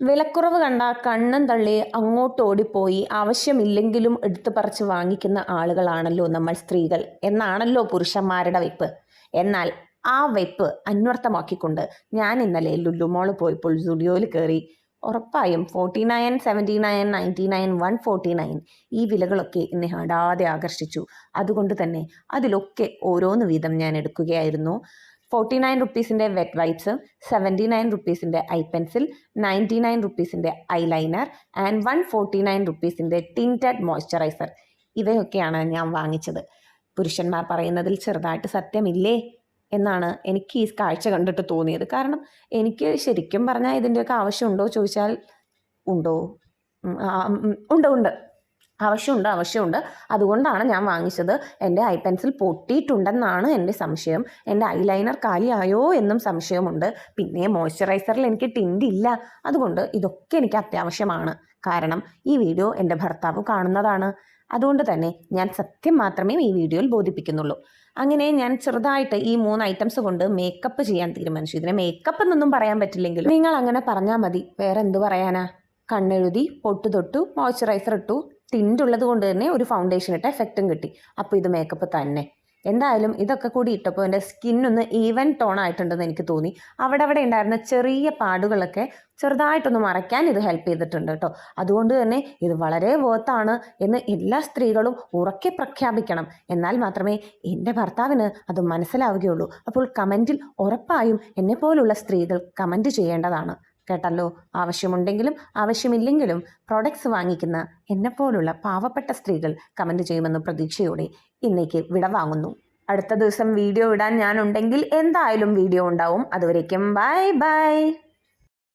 വിലക്കുറവ് കണ്ട കണ്ണും തള്ളി അങ്ങോട്ട് ഓടിപ്പോയി ആവശ്യമില്ലെങ്കിലും എടുത്തു പറിച്ച് വാങ്ങിക്കുന്ന ആളുകളാണല്ലോ നമ്മൾ സ്ത്രീകൾ എന്നാണല്ലോ പുരുഷന്മാരുടെ വെപ്പ്. എന്നാൽ ആ വെപ്പ് അന്വർത്ഥമാക്കിക്കൊണ്ട് ഞാൻ ഇന്നലെ ലുലുമോള് പോയപ്പോൾ സുഡിയോയിൽ കയറി. ഉറപ്പായും 49, 79, 99, 149 ഈ വിലകളൊക്കെ എന്നെ ഹടാതെ ആകർഷിച്ചു. അതുകൊണ്ട് തന്നെ അതിലൊക്കെ ഓരോന്ന് വീതം ഞാൻ എടുക്കുകയായിരുന്നു. 49 റുപ്പീസിൻ്റെ വെറ്റ് വൈപ്സ്, 79 റുപ്പീസിൻ്റെ ഐ പെൻസിൽ, 99 റുപ്പീസിൻ്റെ ഐലൈനർ ആൻഡ് 149 റുപ്പീസിൻ്റെ ടിൻറ്റഡ് മോയ്സ്ചറൈസർ ഇവയൊക്കെയാണ് ഞാൻ വാങ്ങിച്ചത്. പുരുഷന്മാർ പറയുന്നതിൽ ചെറുതായിട്ട് സത്യമില്ലേ എന്നാണ് എനിക്ക് ഈ കാഴ്ച കണ്ടിട്ട് തോന്നിയത്. കാരണം എനിക്ക് ശരിക്കും പറഞ്ഞാൽ ഇതിൻ്റെയൊക്കെ ആവശ്യമുണ്ടോ ചോദിച്ചാൽ ഉണ്ടോ? ഉണ്ട് ആവശ്യമുണ്ട്. അതുകൊണ്ടാണ് ഞാൻ വാങ്ങിച്ചത്. എൻ്റെ ഐ പെൻസിൽ പൊട്ടിയിട്ടുണ്ടെന്നാണ് എൻ്റെ സംശയം. എൻ്റെ ഐലൈനർ കാലിയായോ എന്നും സംശയമുണ്ട്. പിന്നെ മോയ്സ്ചറൈസറിൽ എനിക്ക് ടിൻ്റ് ഇല്ല. അതുകൊണ്ട് ഇതൊക്കെ എനിക്ക് അത്യാവശ്യമാണ്. കാരണം ഈ വീഡിയോ എൻ്റെ ഭർത്താവ് കാണുന്നതാണ്. അതുകൊണ്ട് തന്നെ ഞാൻ സത്യം മാത്രമേ ഈ വീഡിയോയിൽ ബോധിപ്പിക്കുന്നുള്ളൂ. അങ്ങനെ ഞാൻ ചെറുതായിട്ട് ഈ 3 ഐറ്റംസ് കൊണ്ട് മേക്കപ്പ് ചെയ്യാൻ തീരുമാനിച്ചു. ഇതിനെ മേക്കപ്പ് എന്നൊന്നും പറയാൻ പറ്റില്ലെങ്കിലും നിങ്ങൾ അങ്ങനെ പറഞ്ഞാൽ മതി. വേറെ എന്ത് പറയാനാ? കണ്ണെഴുതി, പൊട്ട് തൊട്ടു, മോയ്സ്ചറൈസർ ഇട്ടു, ടിൻ്റ് ഉള്ളത് കൊണ്ട് തന്നെ ഒരു ഫൗണ്ടേഷൻ ഇട്ട എഫക്റ്റും കിട്ടി. അപ്പോൾ ഇത് മേക്കപ്പ് തന്നെ. എന്തായാലും ഇതൊക്കെ കൂടി ഇട്ടപ്പോൾ എൻ്റെ സ്കിന്നൊന്ന് ഈവൻ ടോൺ ആയിട്ടുണ്ടെന്ന് എനിക്ക് തോന്നി. അവിടെ ഉണ്ടായിരുന്ന ചെറിയ പാടുകളൊക്കെ ചെറുതായിട്ടൊന്ന് മറയ്ക്കാൻ ഇത് ഹെൽപ്പ് ചെയ്തിട്ടുണ്ട് കേട്ടോ. അതുകൊണ്ട് തന്നെ ഇത് വളരെ വേർത്താണ് എന്ന് എല്ലാ സ്ത്രീകളും ഉറക്കെ പ്രഖ്യാപിക്കണം. എന്നാൽ മാത്രമേ എൻ്റെ ഭർത്താവിന് അത് മനസ്സിലാവുകയുള്ളൂ. അപ്പോൾ കമൻറ്റിൽ ഉറപ്പായും എന്നെപ്പോലുള്ള സ്ത്രീകൾ കമൻറ്റ് ചെയ്യേണ്ടതാണ് കേട്ടല്ലോ. ആവശ്യമുണ്ടെങ്കിലും ആവശ്യമില്ലെങ്കിലും പ്രോഡക്ട്സ് വാങ്ങിക്കുന്ന എന്നെപ്പോലുള്ള പാവപ്പെട്ട സ്ത്രീകൾ കമൻറ്റ് ചെയ്യുമെന്ന പ്രതീക്ഷയോടെ ഇന്നേക്ക് വിട വാങ്ങുന്നു. അടുത്ത ദിവസം വീഡിയോ ഇടാൻ ഞാനുണ്ടെങ്കിൽ എന്തായാലും വീഡിയോ ഉണ്ടാവും. അതുവരേക്കും ബൈ ബൈ.